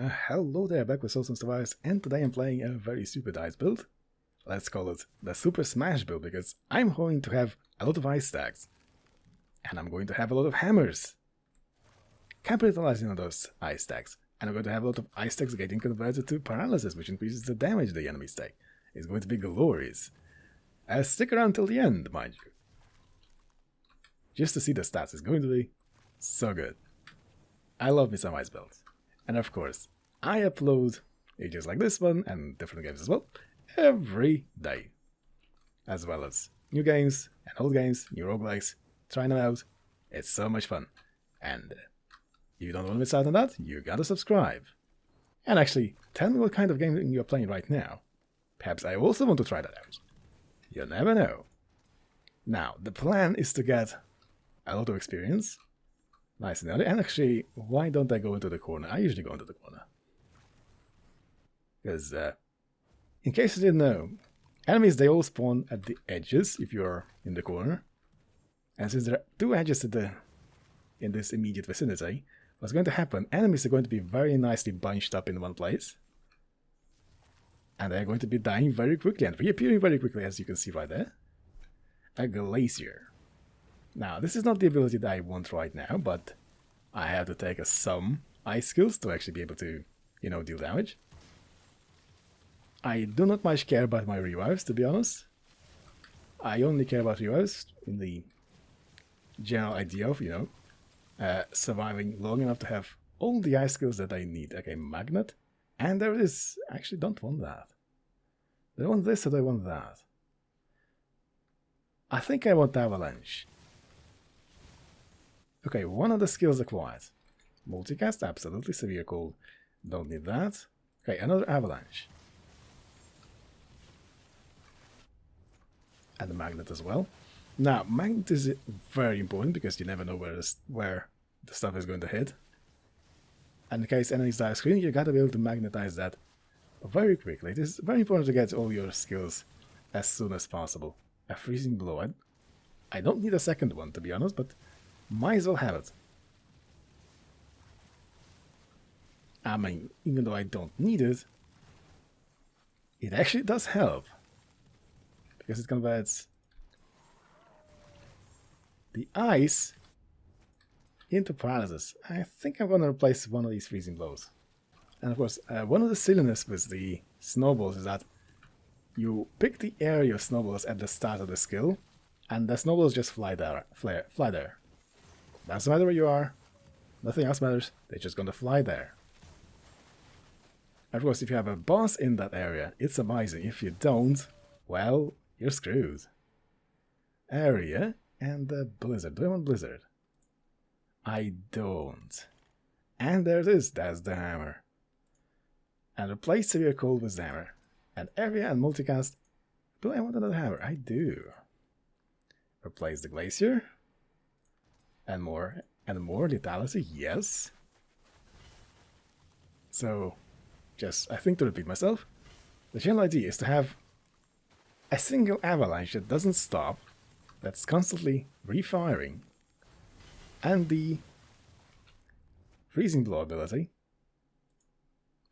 Hello there, back with Soulstone Survivors, and today I'm playing a very stupid ice build. Let's call it the Super Smash build, because I'm going to have a lot of ice stacks. And I'm going to have a lot of hammers. Capitalizing on those ice stacks. And I'm going to have a lot of ice stacks getting converted to paralysis, which increases the damage the enemies take. It's going to be glorious. Stick around till the end, mind you. Just to see the stats, it's going to be so good. I love me some ice builds. And of course, I upload videos like this one, and different games as well, every day. As well as new games, and old games, new roguelikes, trying them out. It's so much fun. And if you don't want to miss out on that, you gotta subscribe. And actually, tell me what kind of game you're playing right now. Perhaps I also want to try that out. You never know. Now, the plan is to get a lot of experience. Nice and early. And actually, why don't I go into the corner? I usually go into the corner. Because, in case you didn't know, enemies, they all spawn at the edges if you're in the corner. And since there are two edges in this immediate vicinity, what's going to happen, enemies are going to be very nicely bunched up in one place. And they're going to be dying very quickly and reappearing very quickly, as you can see right there. A glacier. Now, this is not the ability that I want right now, but I have to take some ice skills to actually be able to, deal damage. I do not much care about my revives, to be honest. I only care about revives in the general idea of, surviving long enough to have all the ice skills that I need. Okay, magnet. And there it is. I actually don't want that. Do I want this or do I want that? I think I want avalanche. Okay, one of the skills acquired. Multicast, absolutely. Severe cold, don't need that. Okay, another avalanche. And the magnet as well. Now, magnet is very important because you never know where the stuff is going to hit. And in case enemies die screen, you gotta be able to magnetize that very quickly. It is very important to get all your skills as soon as possible. A freezing blow. I don't need a second one, to be honest, but might as well have it. I mean, even though I don't need it, it actually does help. Because it converts the ice into paralysis. I think I'm going to replace one of these freezing blows. And of course, one of the silliness with the snowballs is that you pick the area of snowballs at the start of the skill, and the snowballs just fly there. Doesn't matter where you are, nothing else matters, they're just gonna fly there. Of course, if you have a boss in that area, it's amazing. If you don't, well, you're screwed. Area and the blizzard. Do I want blizzard? I don't. And there it is, that's the hammer. And replace severe cold with the hammer. And area and multicast. Do I want another hammer? I do. Replace the glacier. And more lethality, yes. So, just, I think to repeat myself, the general idea is to have a single avalanche that doesn't stop, that's constantly refiring, and the freezing blow ability.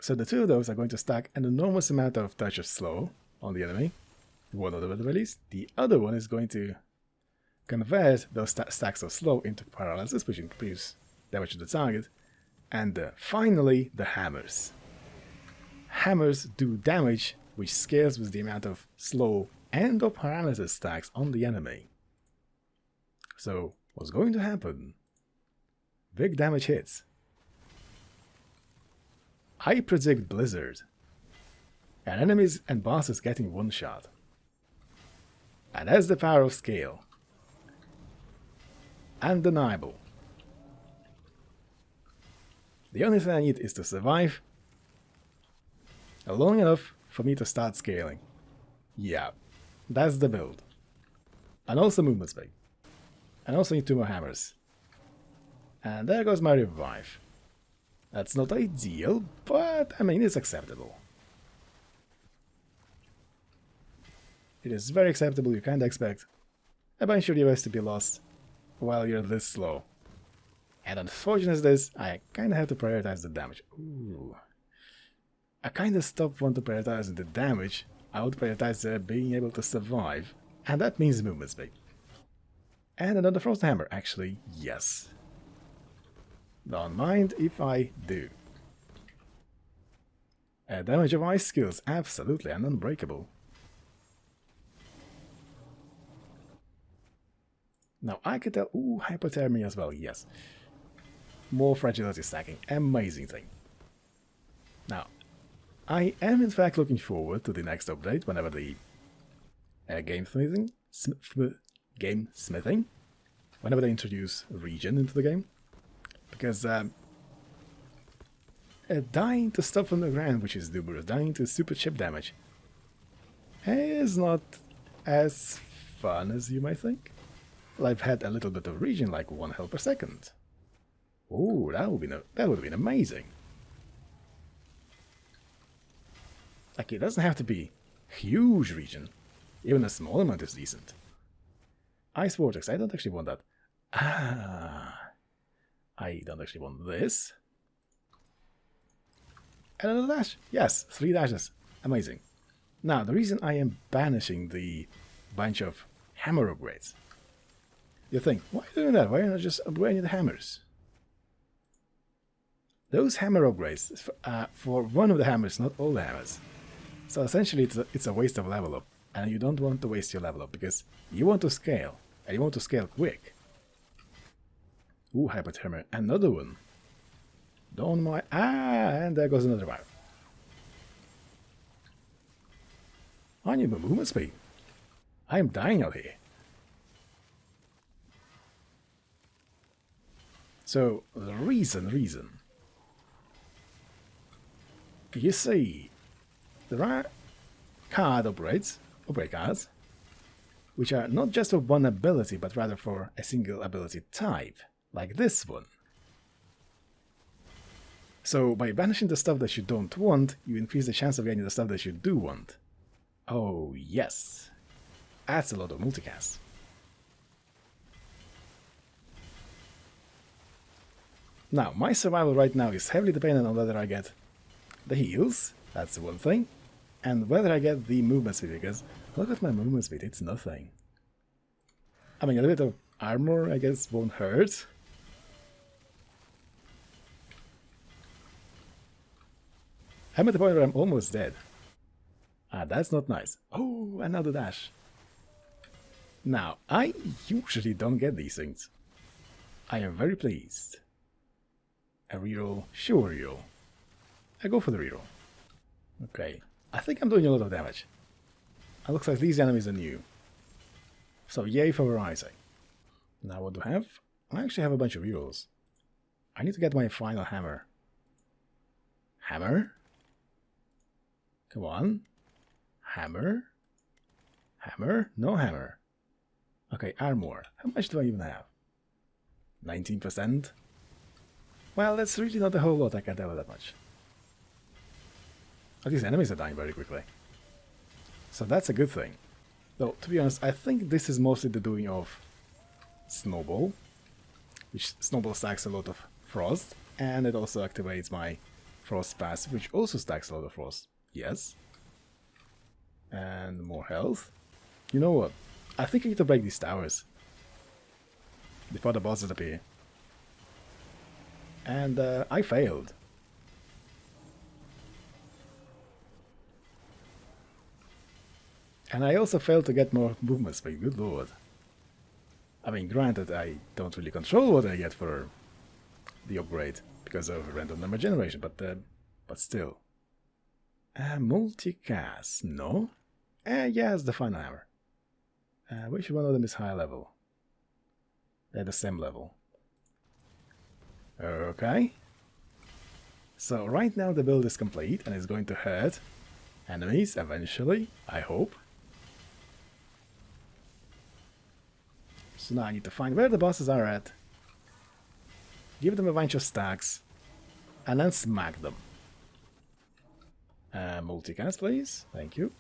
So the two of those are going to stack an enormous amount of touch of slow on the enemy, one of them at the release. The other one is going to convert those stacks of slow into paralysis, which increases damage to the target. And finally, the hammers. Hammers do damage which scales with the amount of slow and or paralysis stacks on the enemy. So, what's going to happen? Big damage hits. I predict blizzard. And enemies and bosses getting one shot. And that's the power of scale. Undeniable. The only thing I need is to survive long enough for me to start scaling. Yeah, that's the build. And also movement speed. And also need 2 more hammers. And there goes my revive. That's not ideal, but I mean it's acceptable. It is very acceptable. You can't expect a bunch of revives to be lost while you're this slow. And unfortunate as this, I kinda have to prioritize the damage. Ooh. I kind of stopped wanting to prioritize the damage. I would prioritize being able to survive, and that means movement speed. And another Frost Hammer, actually, yes. Don't mind if I do. Damage of ice skills, absolutely, and unbreakable. Now I can tell, ooh, hypothermia as well, yes. More fragility stacking, amazing thing. Now, I am in fact looking forward to the next update, whenever the game smithing, whenever they introduce region into the game. Because dying to stuff on the ground, which is numerous, dying to super chip damage, is not as fun as you might think. Well, I've had a little bit of region, like 1 health per second. Ooh, that would have been amazing. Like, it doesn't have to be huge region. Even a small amount is decent. Ice Vortex, I don't actually want that. I don't actually want this. And another dash. Yes, 3 dashes. Amazing. Now, the reason I am banishing the bunch of hammer upgrades. You think, why are you doing that? Why are you not just upgrading the hammers? Those hammer upgrades, for one of the hammers, not all the hammers. So essentially it's a waste of level up. And you don't want to waste your level up, because you want to scale. And you want to scale quick. Ooh, hypothermia. Another one. Don't mind. And there goes another one. I need my movement speed. I am dying out here. So, the reason. You see, there are upgrade cards, which are not just for one ability, but rather for a single ability type, like this one. So, by banishing the stuff that you don't want, you increase the chance of getting the stuff that you do want. Oh, yes. That's a lot of multicast. Now, my survival right now is heavily dependent on whether I get the heals, that's the one thing, and whether I get the movement speed, because look at my movement speed, it's nothing. I mean, a little bit of armor, I guess, won't hurt. I'm at the point where I'm almost dead. That's not nice. Oh, another dash. Now, I usually don't get these things. I am very pleased. A reroll, sure reroll. I go for the reroll. Okay, I think I'm doing a lot of damage. It looks like these enemies are new. So yay for Verizon. Now what do I have? I actually have a bunch of rerolls. I need to get my final hammer. Hammer? Come on. Hammer? Hammer? No hammer. Okay, armor. How much do I even have? 19%? Well, that's really not a whole lot, I can't tell that much. Oh, these enemies are dying very quickly. So that's a good thing. Though, to be honest, I think this is mostly the doing of Snowball, which Snowball stacks a lot of frost, and it also activates my frost passive, which also stacks a lot of frost. Yes. And more health. You know what? I think I need to break these towers before the bosses appear. And I failed. And I also failed to get more movement speed, good lord. I mean, granted, I don't really control what I get for the upgrade because of random number generation, but still. Multicast, no? Yes, the final hammer. Which one of them is high level? They're the same level. Okay. So right now the build is complete and it's going to hurt enemies eventually, I hope. So now I need to find where the bosses are at, give them a bunch of stacks, and then smack them. Multicast, please. Thank you.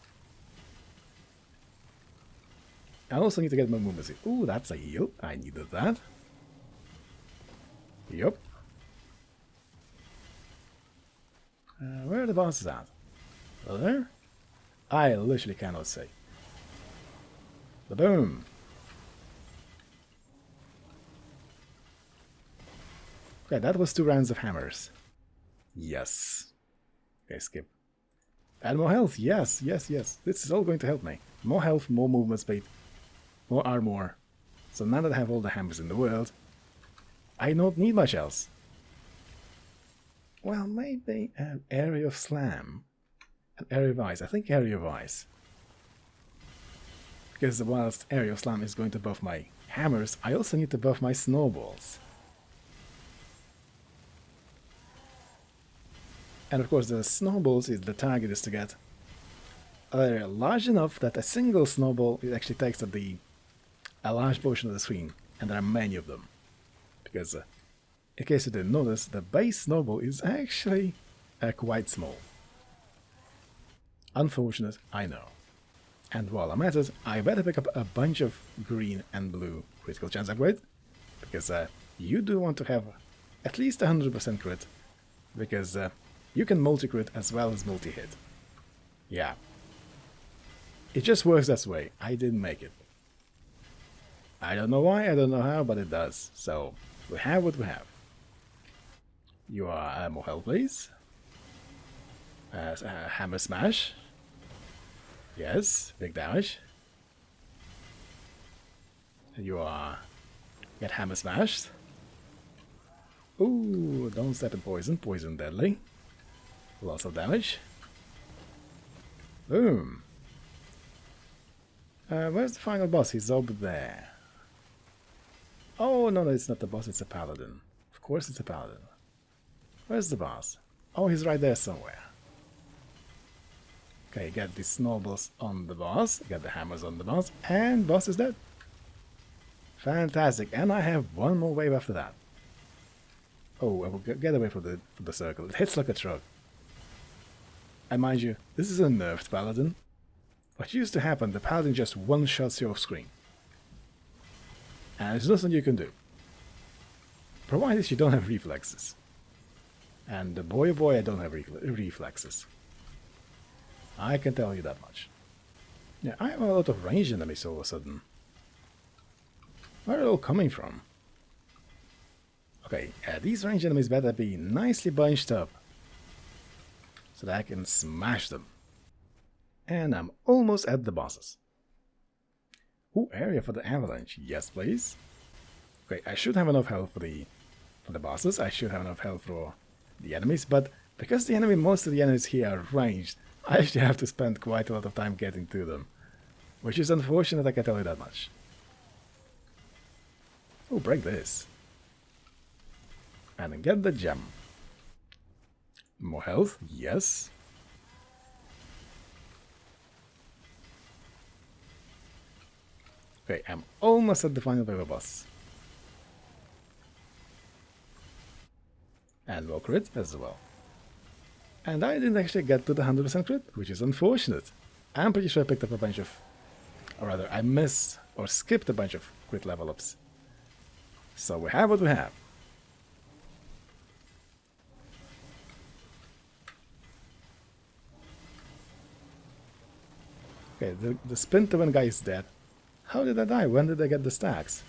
I also need to get my movement speed. Ooh, that's a heal. I needed that. Yup. Where are the bosses at? There? I literally cannot say. The boom! Okay, that was 2 rounds of hammers. Yes. Okay, skip. And more health, yes, yes, yes. This is all going to help me. More health, more movement speed, more armor. So now that I have all the hammers in the world, I don't need much else. Well, maybe an area of slam. An area of ice. I think area of ice. Because whilst area of slam is going to buff my hammers, I also need to buff my snowballs. And of course the snowballs is the target is to get large enough that a single snowball it actually takes up a large portion of the screen, and there are many of them. Because in case you didn't notice, the base snowball is actually quite small. Unfortunate, I know. And while I'm at it, I better pick up a bunch of green and blue critical chance upgrade, because you do want to have at least 100% crit, because you can multi-crit as well as multi-hit. Yeah. It just works that way. I didn't make it. I don't know why, I don't know how, but it does. So, we have what we have. You are more health, please. Hammer smash. Yes, big damage. You are... get hammer smashed. Ooh, don't step in poison. Poison deadly. Lots of damage. Boom. Where's the final boss? He's over there. Oh, no, it's not the boss, it's a paladin. Of course it's a paladin. Where's the boss? Oh, he's right there somewhere. Okay, get the snowballs on the boss, get the hammers on the boss, and boss is dead. Fantastic, and I have one more wave after that. Oh, I will get away from the circle. It hits like a truck. And mind you, this is a nerfed paladin. What used to happen, the paladin just one-shots your screen. And there's nothing you can do. Provided you don't have reflexes. And boy oh boy, I don't have reflexes. I can tell you that much. Yeah, I have a lot of ranged enemies all of a sudden. Where are they all coming from? Okay, these ranged enemies better be nicely bunched up, so that I can smash them. And I'm almost at the bosses. Ooh, area for the avalanche. Yes, please. Okay, I should have enough health for the bosses. I should have enough health for the enemies, but because most of the enemies here are ranged, I actually have to spend quite a lot of time getting to them. Which is unfortunate, I can tell you that much. Oh, break this. And then get the gem. More health, yes. Okay, I'm almost at the final wave of boss. And more crit as well. And I didn't actually get to the 100% crit, which is unfortunate. I'm pretty sure I picked up a bunch of... or rather, I missed or skipped a bunch of crit level ups. So we have what we have. Okay, the Splinterman guy is dead. How did I die? When did I get the stacks?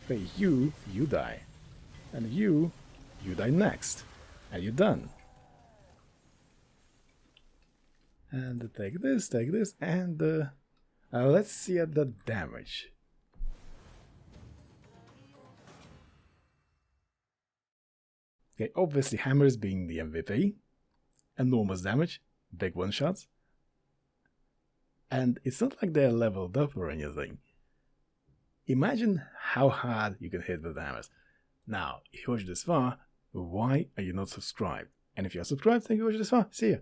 Okay, you die. And you die next. And you're done. And take this, and let's see at the damage. Okay, obviously hammers being the MVP. Enormous damage, big one-shots. And it's not like they're leveled up or anything. Imagine how hard you can hit with the hammers. Now, if you watched this far, why are you not subscribed? And if you're subscribed, thank you for watching this far. See ya.